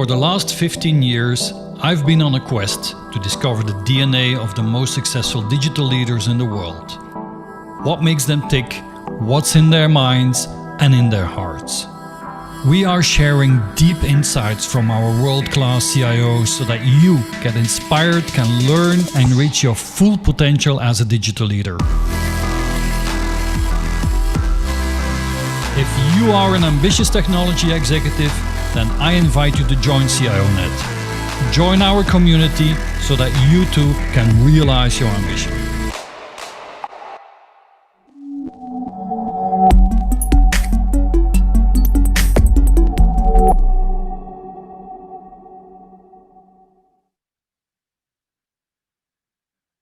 For the last 15 years, I've been on a quest to discover the DNA of the most successful digital leaders in the world. What makes them tick, what's in their minds and in their hearts. We are sharing deep insights from our world-class CIOs so that you get inspired, can learn and reach your full potential as a digital leader. If you are an ambitious technology executive, then I invite you to join CIONET. Join our community so that you too can realize your ambition.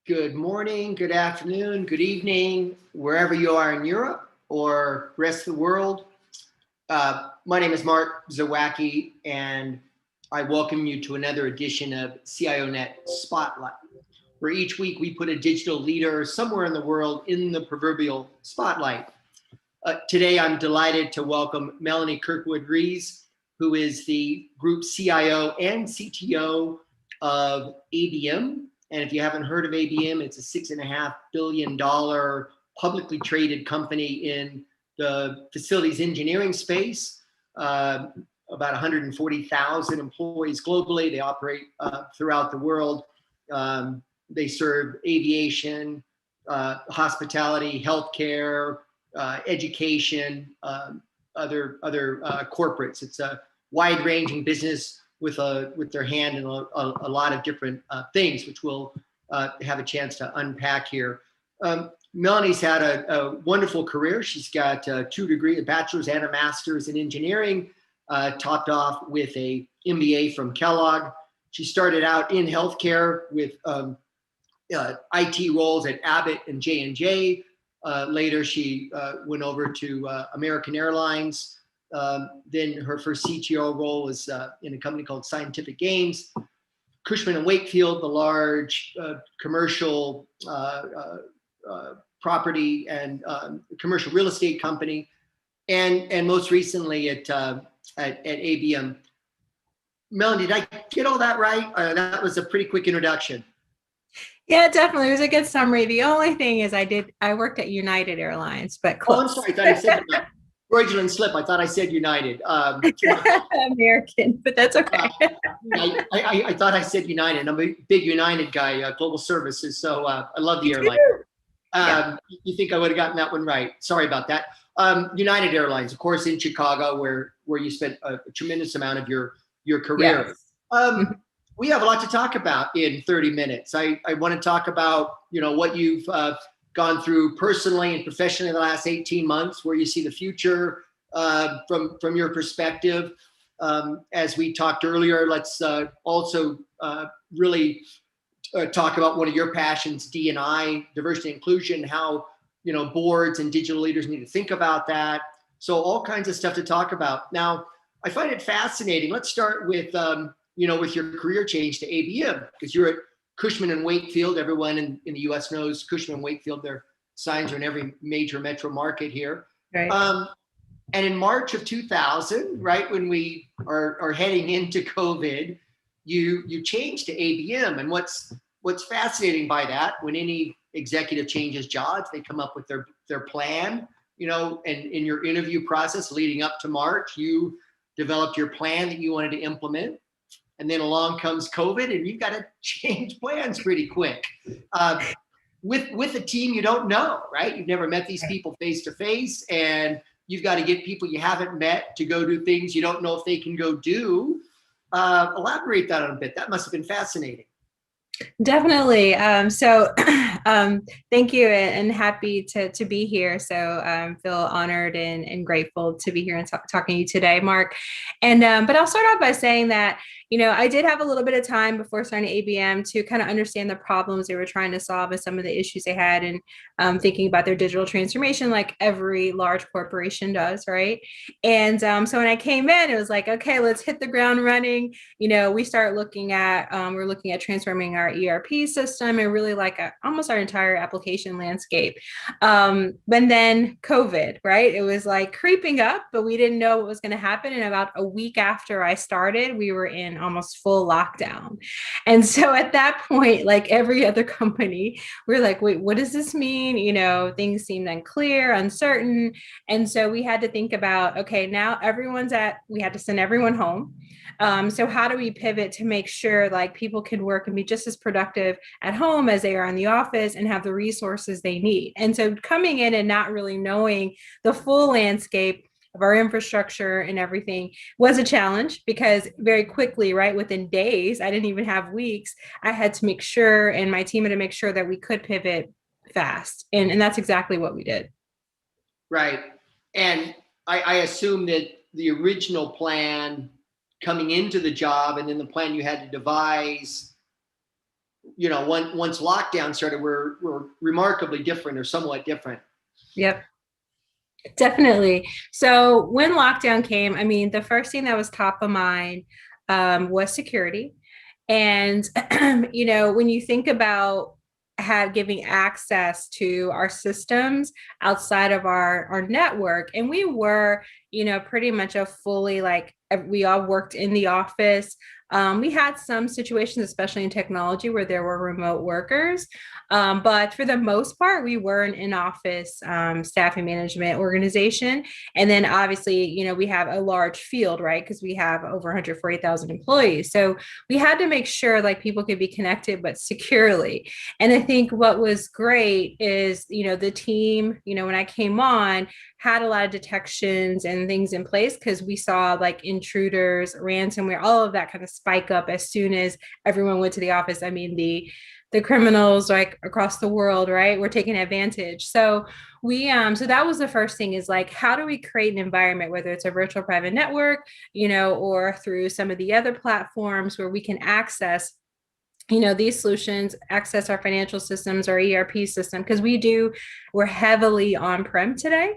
Good morning, good afternoon, good evening, wherever you are in Europe or rest of the world. My name is Mark Zawacki, and I welcome you to another edition of CIONET Spotlight, where each week we put a digital leader somewhere in the world in the proverbial spotlight. Today, I'm delighted to welcome Melanie Kirkwood Ruiz, who is the Group CIO and CTO of ABM. And if you haven't heard of ABM, it's a $6.5 billion publicly traded company in the facilities engineering space. About 140,000 employees globally. They operate throughout the world. They serve aviation, hospitality, healthcare, education, other corporates. It's a wide-ranging business with their hand in a lot of different things, which we'll have a chance to unpack here. Melanie's had a wonderful career. She's got 2 degrees, a bachelor's and a master's in engineering, topped off with a MBA from Kellogg. She started out in healthcare with IT roles at Abbott and J&J. Later, she went over to American Airlines. Then her first CTO role was in a company called Scientific Games. Cushman & Wakefield, the large commercial property and commercial real estate company, and most recently at ABM. Melanie, did I get all that right? That was a pretty quick introduction. Yeah, definitely. It was a good summary. The only thing is I worked at United Airlines, but close. Oh, I'm sorry. I thought I said Freudian slip. I thought I said United. American, but that's okay. I thought I said United. I'm a big United guy, global services. So I love the airline. You think I would have gotten that one right? Sorry about that. United Airlines, of course, in Chicago, where you spent a tremendous amount of your career. Yes. We have a lot to talk about in 30 minutes. I want to talk about what you've gone through personally and professionally in the last 18 months, where you see the future from your perspective. As we talked earlier, let's also really talk about one of your passions, D&I, diversity and inclusion, how boards and digital leaders need to think about that. So all kinds of stuff to talk about. Now, I find it fascinating. Let's start with with your career change to ABM, because you're at Cushman & Wakefield. Everyone in the U.S. knows Cushman & Wakefield. Their signs are in every major metro market here. Right. And in March of 2000, right when we are heading into COVID, you changed to ABM. And what's fascinating by that, when any executive changes jobs, they come up with their plan, and in your interview process leading up to March, you developed your plan that you wanted to implement. And then along comes COVID, and you've got to change plans pretty quick. With a team you don't know, right? You've never met these people face to face, and you've got to get people you haven't met to go do things you don't know if they can go do. Elaborate that on a bit. That must have been fascinating. Definitely. Thank you, and happy to be here. So feel honored and grateful to be here and talking to you today, Mark. And but I'll start off by saying that I did have a little bit of time before starting ABM to kind of understand the problems they were trying to solve and some of the issues they had, and thinking about their digital transformation like every large corporation does, right? And so when I came in, it was like, okay, let's hit the ground running. We start looking at, we're looking at transforming our ERP system and really like almost our entire application landscape. But then COVID, right? It was like creeping up, but we didn't know what was going to happen. And about a week after I started, we were in almost full lockdown. And so at that point, like every other company, we're like, wait, what does this mean? Things seemed unclear, uncertain. And so we had to think about, okay, now we had to send everyone home. So how do we pivot to make sure like people can work and be just as productive at home as they are in the office and have the resources they need? And so coming in and not really knowing the full landscape of our infrastructure and everything was a challenge, because very quickly, right, within days, I didn't even have weeks, I had to make sure, and my team had to make sure that we could pivot fast. And that's exactly what we did. Right. And I assume that the original plan coming into the job and then the plan you had to devise, once lockdown started, were remarkably different or somewhat different. Yep. Definitely. So when lockdown came, I mean, the first thing that was top of mind was security. And, when you think about giving access to our systems outside of our network, and we were, pretty much a fully, like, we all worked in the office. We had some situations, especially in technology, where there were remote workers. But for the most part, we were an in-office staffing management organization. And then obviously, we have a large field, right? Because we have over 140,000 employees. So we had to make sure like people could be connected, but securely. And I think what was great is, the team, when I came on, had a lot of detections and things in place, because we saw like intruders, ransomware, all of that kind of spike up as soon as everyone went to the office. I mean, the criminals like across the world, right, were taking advantage. So so that was the first thing, is like, how do we create an environment, whether it's a virtual private network, or through some of the other platforms, where we can access these solutions, access our financial systems, our ERP system, because we're heavily on-prem today.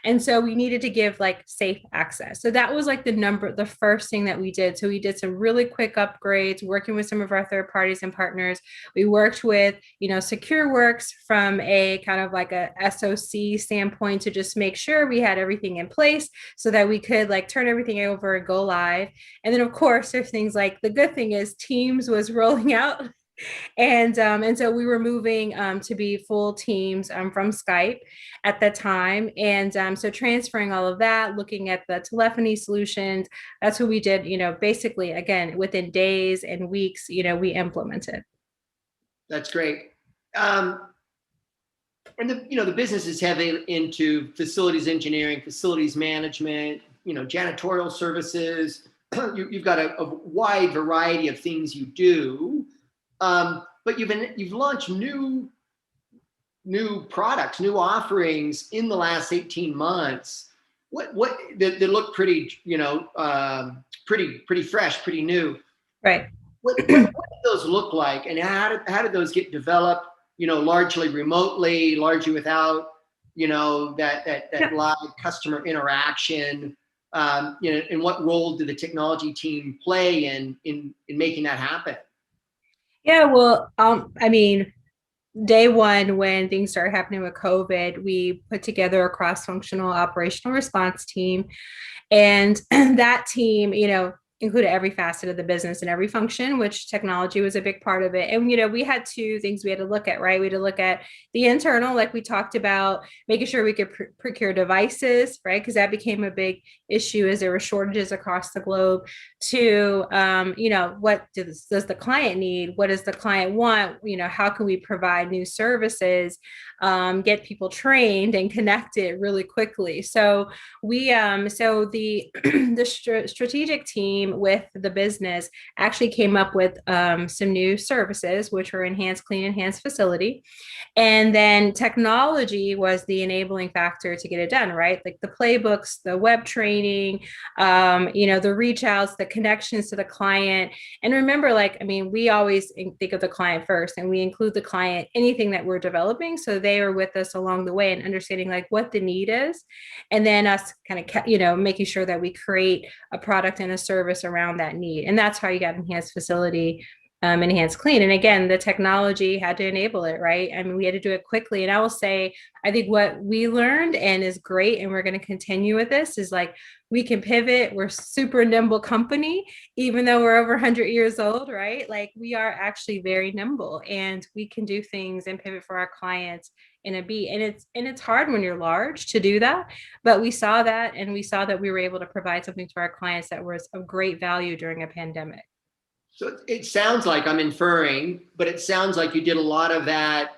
And so we needed to give like safe access. So that was like the first thing that we did. So we did some really quick upgrades, working with some of our third parties and partners. We worked with, SecureWorks from a kind of like a SOC standpoint to just make sure we had everything in place so that we could like turn everything over and go live. And then of course, there's things like, the good thing is Teams was rolling out. And so we were moving to be full teams from Skype at the time. And so transferring all of that, looking at the telephony solutions, that's what we did, basically, again, within days and weeks, we implemented. That's great. And the business is heavy into facilities engineering, facilities management, janitorial services. You've got a wide variety of things you do. But you've launched new products, new offerings in the last 18 months. What that look pretty, pretty fresh, pretty new. Right. What do those look like, and how did those get developed? Largely remotely, largely without, that live customer interaction. And what role did the technology team play in making that happen? Yeah, well, I mean, day one, when things started happening with COVID, we put together a cross-functional operational response team. And that team, included every facet of the business and every function, which technology was a big part of it. And, we had two things we had to look at, right? We had to look at the internal, like we talked about, making sure we could procure devices, right? Because that became a big issue as there were shortages across the globe. To, what does the client need? What does the client want? How can we provide new services, get people trained and connected really quickly? So we, the strategic team team with the business actually came up with some new services, which were enhanced clean, enhanced facility. And then technology was the enabling factor to get it done, right? Like the playbooks, the web training, the reach outs, the connections to the client. And remember, like, I mean, we always think of the client first, and we include the client, anything that we're developing. So they are with us along the way and understanding like what the need is. And then us kind of, making sure that we create a product and a service around that need. And that's how you got enhanced facility, enhanced clean. And again, the technology had to enable it, right? I mean, we had to do it quickly. And I will say, I think what we learned and is great, and we're going to continue with this, is like, we can pivot. We're super nimble company, even though we're over 100 years old, right? Like we are actually very nimble, and we can do things and pivot for our clients in a beat. And it's hard when you're large to do that, but we saw that, and we saw that we were able to provide something to our clients that was of great value during a pandemic. So it sounds like, I'm inferring, but it sounds like you did a lot of that,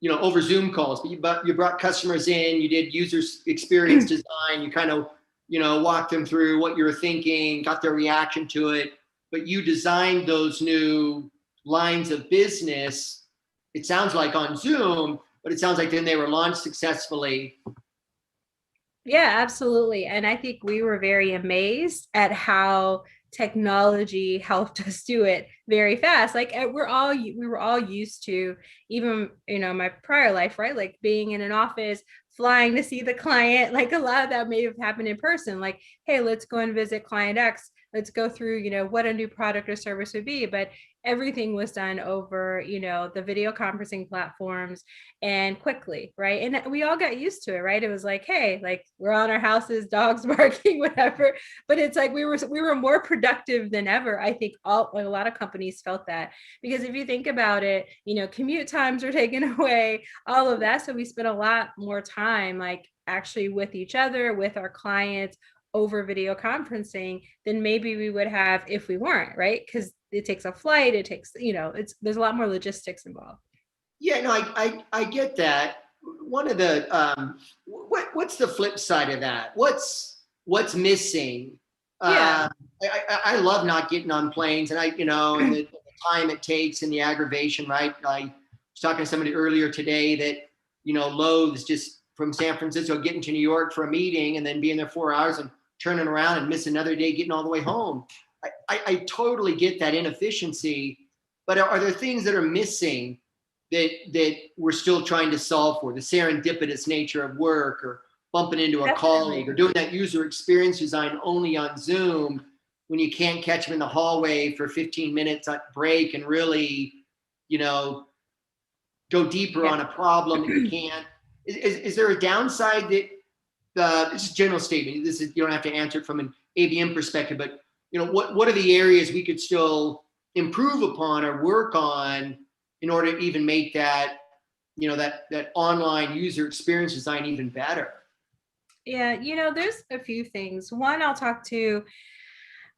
over Zoom calls, but you brought customers in, you did user experience design, you kind of, walked them through what you were thinking, got their reaction to it, but you designed those new lines of business, it sounds like on Zoom, but it sounds like then they were launched successfully. Yeah, absolutely. And I think we were very amazed at how technology helped us do it very fast. Like we were all used to, even my prior life, right? Like being in an office, flying to see the client. Like a lot of that may have happened in person. Like, hey, let's go and visit client X. Let's go through, what a new product or service would be. But everything was done over, the video conferencing platforms, and quickly, right? And we all got used to it, right? It was like, hey, like we're on our houses, dogs barking, whatever. But it's like we were more productive than ever. I think a lot of companies felt that, because if you think about it, commute times are taken away, all of that. So we spent a lot more time like actually with each other, with our clients, over video conferencing than maybe we would have if we weren't, right? Because it takes a flight, it takes, there's a lot more logistics involved. Yeah, no, I get that. One of the what's the flip side of that? What's missing? Yeah. I love not getting on planes, and and the time it takes and the aggravation, right? I was talking to somebody earlier today that loathes just from San Francisco getting to New York for a meeting and then being there 4 hours and turning around and miss another day getting all the way home. I totally get that inefficiency, but are there things that are missing that we're still trying to solve for? The serendipitous nature of work, or bumping into a colleague, or doing that user experience design only on Zoom when you can't catch them in the hallway for 15 minutes at break and really, go deeper on a problem that you can't. Is there a downside that, this is a general statement, this is, you don't have to answer it from an ABM perspective, but what are the areas we could still improve upon or work on in order to even make that, that online user experience design even better? Yeah, there's a few things. One, I'll talk to,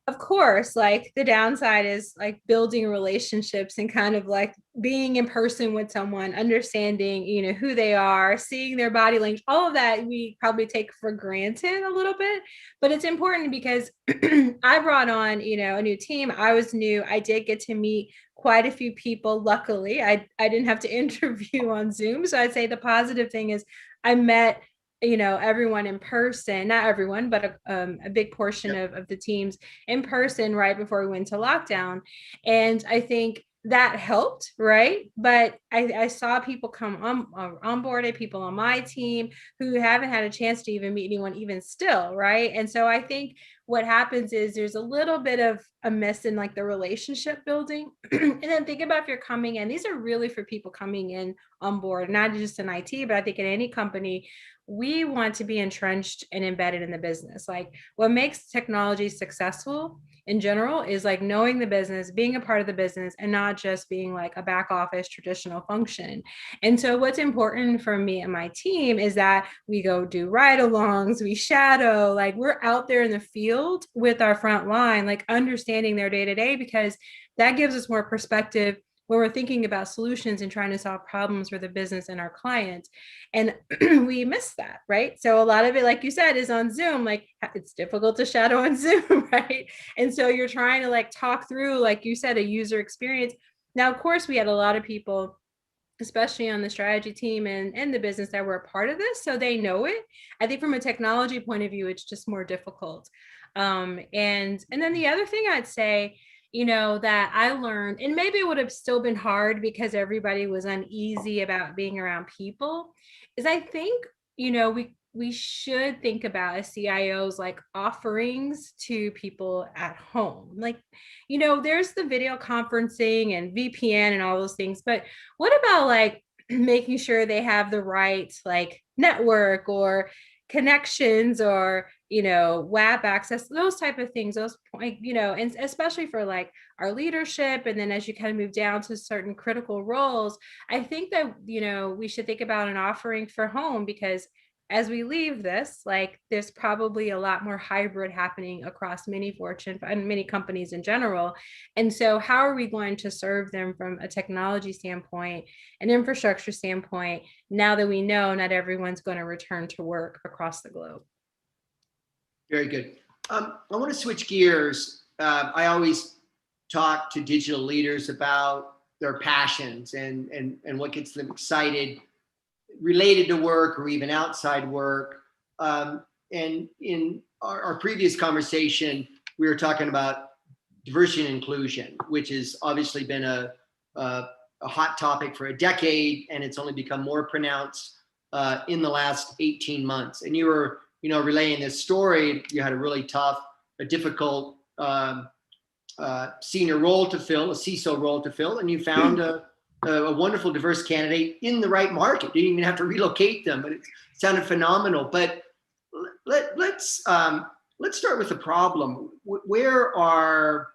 of course, like the downside is like building relationships and kind of like being in person with someone, understanding, who they are, seeing their body language, all of that we probably take for granted a little bit, but it's important because I brought on, a new team. I was new. I did get to meet quite a few people. Luckily, I didn't have to interview on Zoom. So I'd say the positive thing is I met everyone in person, not everyone, but a big portion of the teams in person right before we went to lockdown. And I think that helped, right? But I saw people come on board, people on my team who haven't had a chance to even meet anyone even still, right? And so I think what happens is there's a little bit of a miss in like the relationship building. And then think about if you're coming in, these are really for people coming in on board, not just in IT, but I think in any company, we want to be entrenched and embedded in the business. Like what makes technology successful in general is like knowing the business, being a part of the business, and not just being like a back office traditional function. And so what's important for me and my team is that we go do ride-alongs, we shadow, like we're out there in the field with our front line, like understanding their day-to-day, because that gives us more perspective when we're thinking about solutions and trying to solve problems for the business and our clients. And we miss that, right? So a lot of it, like you said, is on Zoom. Like it's difficult to shadow on Zoom, right? And so you're trying to like talk through, like you said, a user experience. Now, of course, we had a lot of people, especially on the strategy team and the business, that were a part of this, so they know it. I think from a technology point of view, it's just more difficult. And then the other thing I'd say, that I learned, and maybe it would have still been hard because everybody was uneasy about being around people, is I think, we should think about as CIOs like offerings to people at home. Like, there's the video conferencing and VPN and all those things, but what about like making sure they have the right like network or connections or web access, those type of things, those and especially for like our leadership, and then as you kind of move down to certain critical roles, I think that we should think about an offering for home, because as we leave this, like there's probably a lot more hybrid happening across many Fortune and many companies in general. And so how are we going to serve them from a technology standpoint, an infrastructure standpoint, now that we know not everyone's going to return to work across the globe? Very good. I want to switch gears. I always talk to digital leaders about their passions and what gets them excited related to work or even outside work. And in our previous conversation, we were talking about diversity and inclusion, which has obviously been a hot topic for a decade, and it's only become more pronounced in the last 18 months. And you were, relaying this story. You had a really tough, a difficult senior role to fill, a CISO role to fill, and you found a wonderful diverse candidate in the right market. You didn't even have to relocate them, but it sounded phenomenal. But let's start with the problem. Where are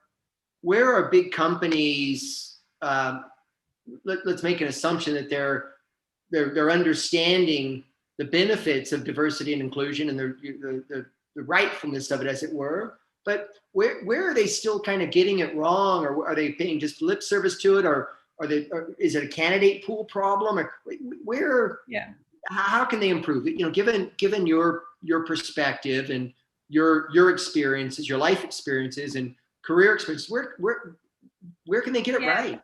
big companies? Let's make an assumption that they're understanding the benefits of diversity and inclusion and the rightfulness of it, as it were. But where are they still kind of getting it wrong, or are they paying just lip service to it, or is it a candidate pool problem, or where? Yeah. How can they improve it? Given your perspective and your experiences, your life experiences and career experiences, where can they get it right?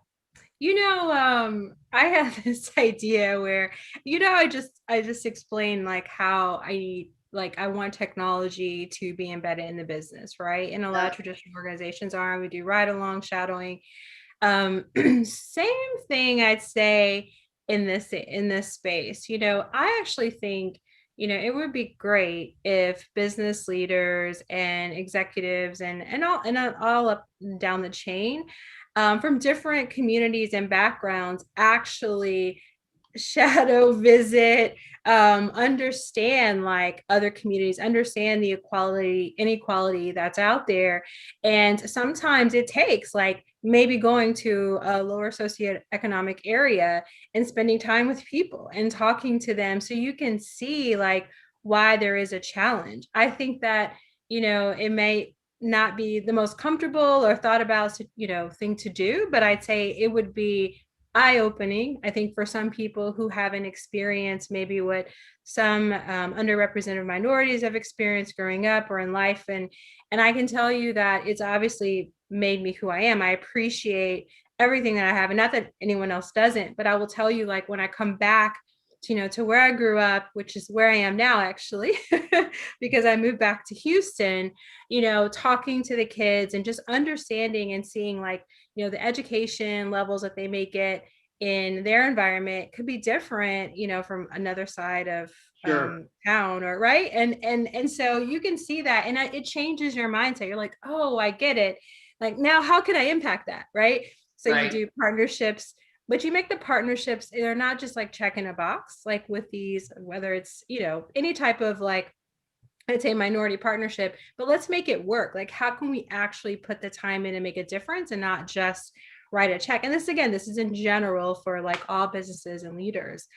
I have this idea where, I just explained like how I want technology to be embedded in the business, right? And a lot of traditional organizations we do ride along shadowing. Same thing I'd say in this space. I actually think, it would be great if business leaders and executives and all up and down the chain, from different communities and backgrounds, actually shadow visit, understand like other communities, understand the inequality that's out there. And sometimes it takes like maybe going to a lower socioeconomic area and spending time with people and talking to them so you can see like why there is a challenge. I think that, it may not be the most comfortable or thought about, thing to do, but I'd say it would be eye-opening, I think, for some people who haven't experienced maybe what some underrepresented minorities have experienced growing up or in life. And I can tell you that it's obviously made me who I am. I appreciate everything that I have, and not that anyone else doesn't, but I will tell you, like, when I come back to where I grew up, which is where I am now, actually, because I moved back to Houston, talking to the kids and just understanding and seeing like, the education levels that they may get in their environment could be different, from another side of town, or right. And so you can see that, and it changes your mindset. You're like, oh, I get it. Like, now how can I impact that? Right. So you do partnerships, but you make the partnerships, they're not just like checking a box, like with these, whether it's, any type of like, I'd say minority partnership, but let's make it work. Like, how can we actually put the time in and make a difference and not just write a check? And this is in general for like all businesses and leaders.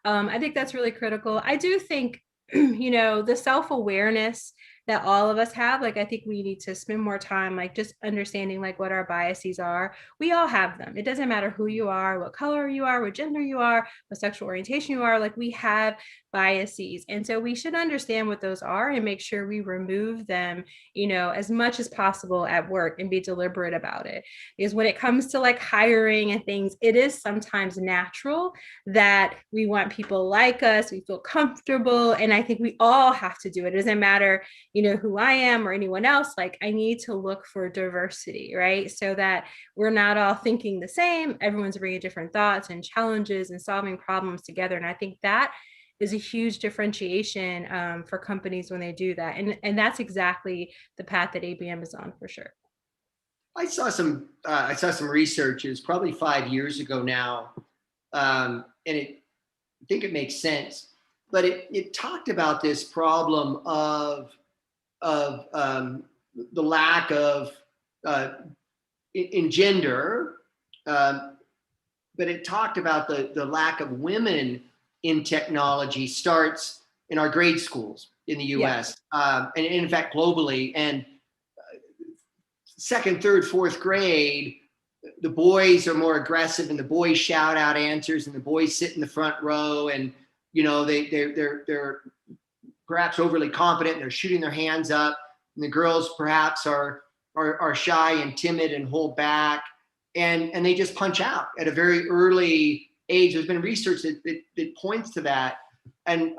I think that's really critical. I do think, the self-awareness that all of us have. Like, I think we need to spend more time, like just understanding like what our biases are. We all have them. It doesn't matter who you are, what color you are, what gender you are, what sexual orientation you are, like we have biases. And so we should understand what those are and make sure we remove them, you know, as much as possible at work and be deliberate about it. Because when it comes to like hiring and things, it is sometimes natural that we want people like us, we feel comfortable. And I think we all have to do it. It doesn't matter, you know, who I am or anyone else. Like, I need to look for diversity, right? So that we're not all thinking the same. Everyone's bringing different thoughts and challenges and solving problems together. And I think that is a huge differentiation for companies when they do that. And that's exactly the path that ABM is on, for sure. I saw some research. It was probably 5 years ago now, and I think it makes sense. But it talked about this problem of the lack of in gender, but it talked about the lack of women in technology starts in our grade schools in the US, and in fact globally. And second, third, fourth grade, the boys are more aggressive, and the boys shout out answers, and the boys sit in the front row, and you know they're perhaps overly confident, and they're shooting their hands up, and the girls perhaps are shy and timid and hold back, and they just punch out at a very early age. There's been research that points to that, and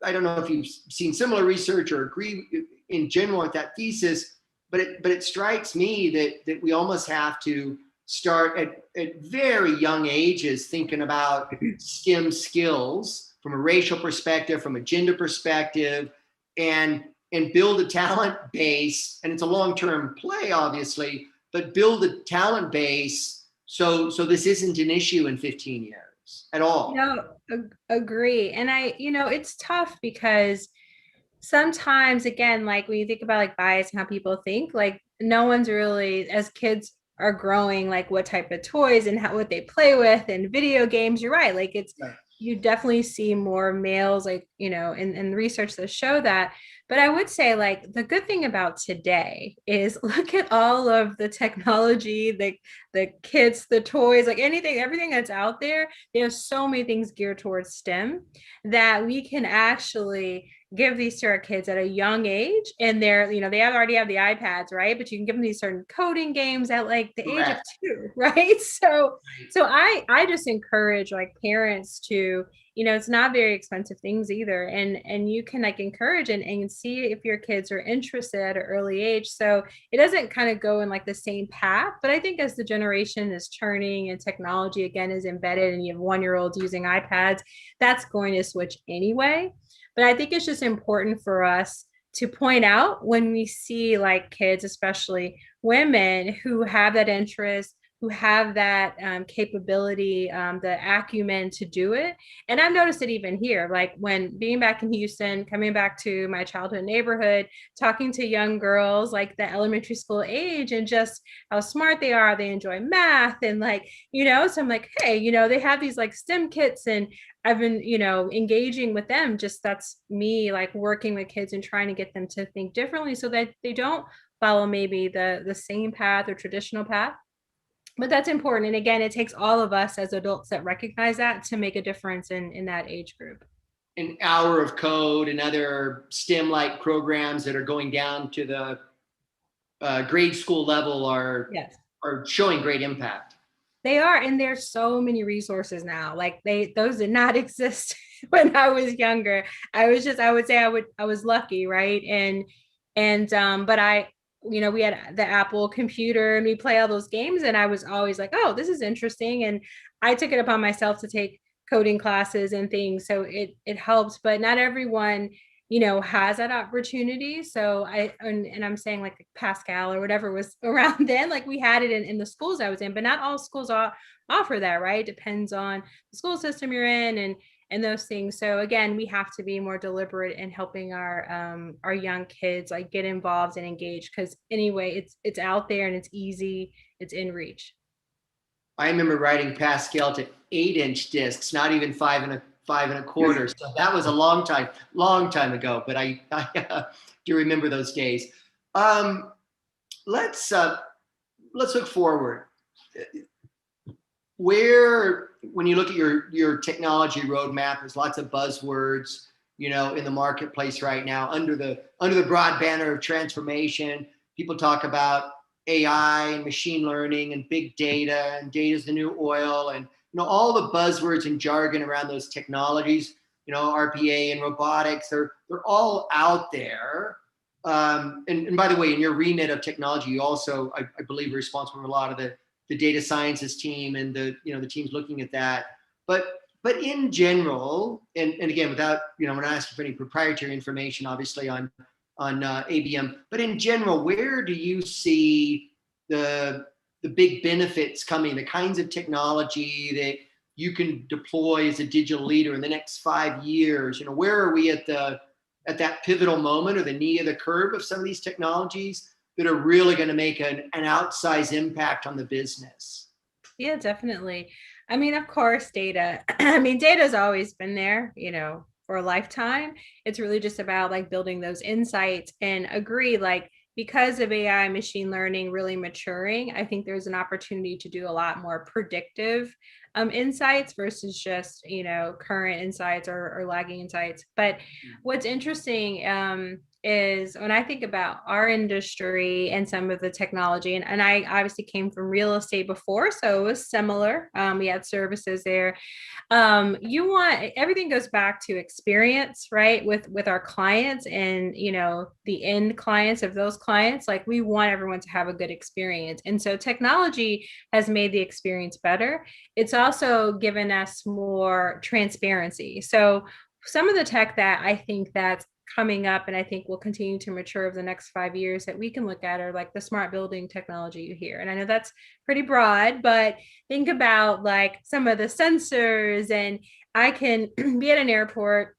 I don't know if you've seen similar research or agree in general with that thesis, but it strikes me that we almost have to start at very young ages thinking about STEM skills from a racial perspective, from a gender perspective, and build a talent base. And it's a long-term play, obviously, but build a talent base so this isn't an issue in 15 years at all. No, agree. And it's tough because sometimes, again, like when you think about like bias and how people think, like no one's really, as kids are growing, like what type of toys and what they play with and video games, you're right. Like you definitely see more males, like, you know, in research that show that. But I would say like the good thing about today is look at all of the technology, the kits, the toys, like everything that's out there. There's so many things geared towards STEM that we can actually give these to our kids at a young age. And they're, you know, they already have the iPads, right? But you can give them these certain coding games at like the age of 2, right? So I just encourage like parents to, you know, it's not very expensive things either. And you can like encourage and see if your kids are interested at an early age. So it doesn't kind of go in like the same path. But I think as the generation is turning and technology again is embedded and you have 1-year-olds using iPads, that's going to switch anyway. But I think it's just important for us to point out when we see like kids, especially women who have that interest, who have that capability, the acumen to do it. And I've noticed it even here, like when being back in Houston, coming back to my childhood neighborhood, talking to young girls like the elementary school age and just how smart they are. They enjoy math and like, you know, so I'm like, hey, you know, they have these like STEM kits and I've been, you know, engaging with them. Just that's me like working with kids and trying to get them to think differently so that they don't follow maybe the same path or traditional path. But that's important. And again, it takes all of us as adults that recognize that to make a difference in that age group. An hour of code and other STEM-like programs that are going down to the grade school level are showing great impact. They are, and there's so many resources now. Like those did not exist when I was younger. I would say I was lucky, right? But you know, we had the Apple computer and we play all those games, and I was always like, oh, this is interesting. And I took it upon myself to take coding classes and things, so it helps. But not everyone, you know, has that opportunity. So I'm saying like Pascal or whatever was around then, like we had it in the schools I was in, but not all schools offer that, right? Depends on the school system you're in and those things. So again, we have to be more deliberate in helping our young kids like get involved and engaged, because anyway, it's out there and it's easy, it's in reach. I remember writing Pascal to 8-inch discs, not even 5 5.25. So that was a long time ago, but I do remember those days. Let's look forward. When you look at your technology roadmap, there's lots of buzzwords, in the marketplace right now under the broad banner of transformation. People talk about AI and machine learning and big data, and data is the new oil, and all the buzzwords and jargon around those technologies. RPA and robotics, they're all out there. And by the way, in your remit of technology, you also, I believe, are responsible for a lot of the data sciences team and the teams looking at that. But in general, and again, without, we're not asking for any proprietary information, obviously, on ABM, but in general, where do you see the big benefits coming, the kinds of technology that you can deploy as a digital leader in the next 5 years? Where are we at that pivotal moment or the knee of the curve of some of these technologies that are really going to make an outsized impact on the business? Yeah, definitely. I mean, of course, data. I mean, data's always been there, for a lifetime. It's really just about like building those insights, and agree, like, because of AI machine learning really maturing, I think there's an opportunity to do a lot more predictive insights versus just, current insights or lagging insights. But what's interesting is when I think about our industry and some of the technology, and I obviously came from real estate before, so it was similar. We had services there. Everything goes back to experience, right? With our clients and, the end clients of those clients, like we want everyone to have a good experience. And so technology has made the experience better. It's also given us more transparency. So some of the tech that I think that's coming up, and I think will continue to mature over the next 5 years, that we can look at are like the smart building technology you hear. And I know that's pretty broad, but think about like some of the sensors, and I can be at an airport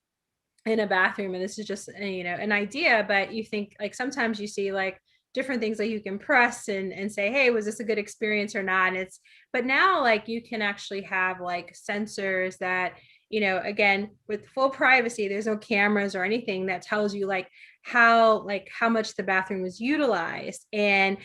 in a bathroom, and this is just, an idea, but you think like sometimes you see like different things that you can press and say, hey, was this a good experience or not? And but now like you can actually have like sensors that, again, with full privacy, there's no cameras or anything that tells you like how much the bathroom was utilized, and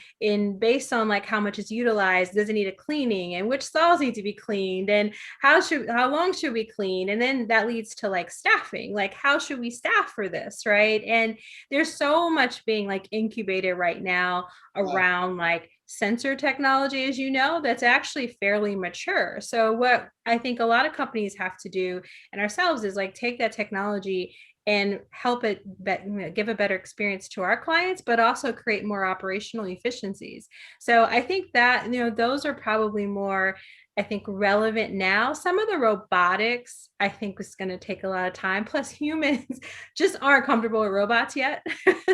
based on like how much is utilized, does it need a cleaning, and which stalls need to be cleaned, and how long should we clean? And then that leads to like staffing, like how should we staff for this, right? And there's so much being like incubated right now around like sensor technology, as that's actually fairly mature. So what I think a lot of companies have to do, and ourselves, is like take that technology and help it give a better experience to our clients, but also create more operational efficiencies. So I think that, those are probably more, I think, relevant now. Some of the robotics, I think, is going to take a lot of time. Plus, humans just aren't comfortable with robots yet.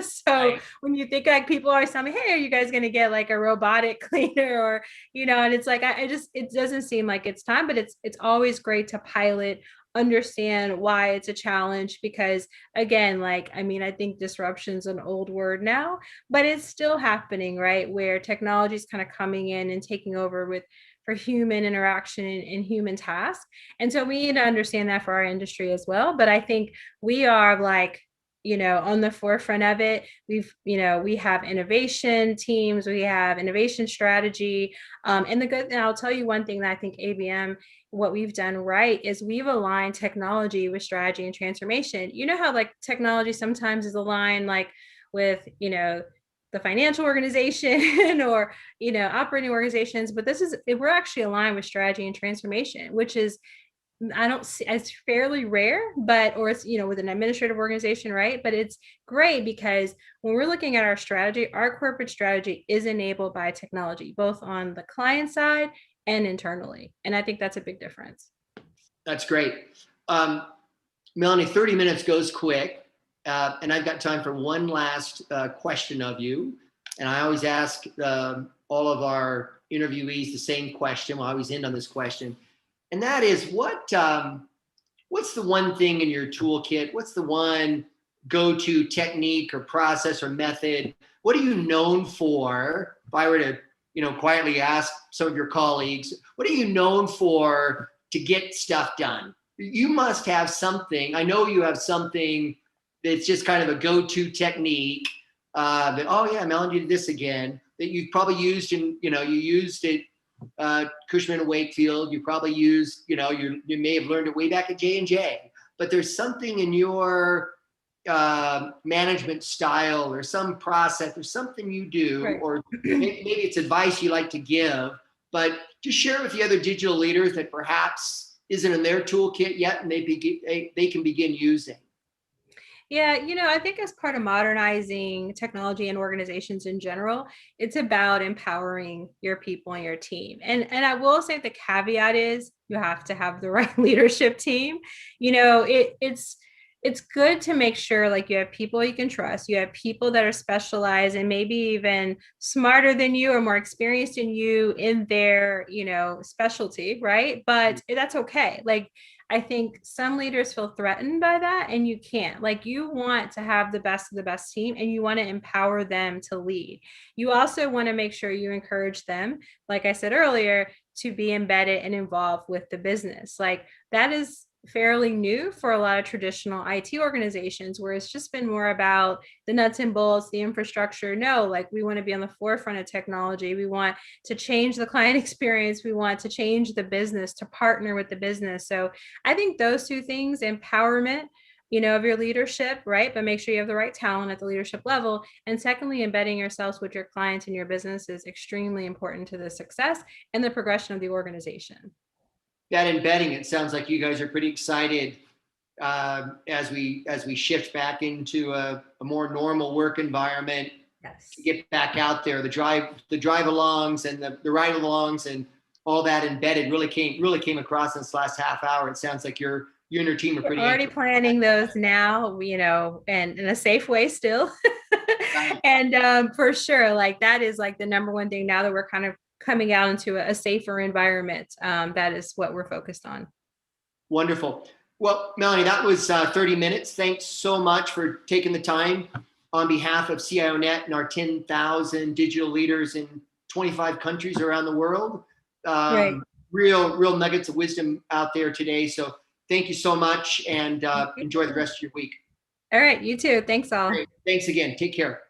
So right. When you think like people always tell me, hey, are you guys going to get like a robotic cleaner, or, and it's like, it doesn't seem like it's time, but it's always great to pilot, understand why it's a challenge, because again, like, I mean, I think disruption's an old word now, but it's still happening, right? Where technology is kind of coming in and taking over for human interaction and human tasks. And so we need to understand that for our industry as well. But I think we are like, on the forefront of it. We have innovation teams, we have innovation strategy. And I'll tell you one thing that I think ABM, what we've done right, is we've aligned technology with strategy and transformation. You know how like technology sometimes is aligned like with, the financial organization or, operating organizations, but we're actually aligned with strategy and transformation, which is, I don't see, it's fairly rare, or it's, with an administrative organization, right? But it's great because when we're looking at our strategy, our corporate strategy is enabled by technology, both on the client side and internally. And I think that's a big difference. That's great. Melanie, 30 minutes goes quick. And I've got time for one last question of you. And I always ask all of our interviewees the same question. We'll always end on this question. And that is, what's the one thing in your toolkit? What's the one go-to technique or process or method? What are you known for? If I were to, quietly ask some of your colleagues, what are you known for to get stuff done? you must have something. I know you have something that's just kind of a go-to technique that, oh yeah, Melanie did this again, that you've probably used in, you used it, Cushman and Wakefield. You probably used, you may have learned it way back at J&J, but there's something in your management style or some process or something you do, Right. or maybe it's advice you like to give, but just share with the other digital leaders that perhaps isn't in their toolkit yet and they can begin using. Yeah, I think as part of modernizing technology and organizations in general, it's about empowering your people and your team. And I will say the caveat is you have to have the right leadership team. It's good to make sure like you have people you can trust, you have people that are specialized and maybe even smarter than you or more experienced than you in their, specialty, right? But that's okay. Like I think some leaders feel threatened by that, and you can't. Like you want to have the best of the best team and you want to empower them to lead. You also want to make sure you encourage them, like I said earlier, to be embedded and involved with the business. Like that is fairly new for a lot of traditional IT organizations where it's just been more about the nuts and bolts, the infrastructure. No, like we want to be on the forefront of technology. We want to change the client experience. We want to change the business, to partner with the business. So I think those two things, empowerment, of your leadership, right? But make sure you have the right talent at the leadership level. And secondly, embedding yourselves with your clients and your business is extremely important to the success and the progression of the organization. That embedding, it sounds like you guys are pretty excited as we shift back into a more normal work environment. Yes. To get back out there, the drive alongs and the ride alongs and all that embedded really came across in this last half hour. It sounds like you and your team are pretty already planning those now, and in a safe way still. Right. And for sure, like that is like the number one thing now that we're kind of coming out into a safer environment. That is what we're focused on. Wonderful. Well, Melanie, that was 30 minutes. Thanks so much for taking the time on behalf of CIONET and our 10,000 digital leaders in 25 countries around the world. Right. Real nuggets of wisdom out there today. So thank you so much, and enjoy the rest of your week. All right. You too. Thanks all. Great. Thanks again. Take care.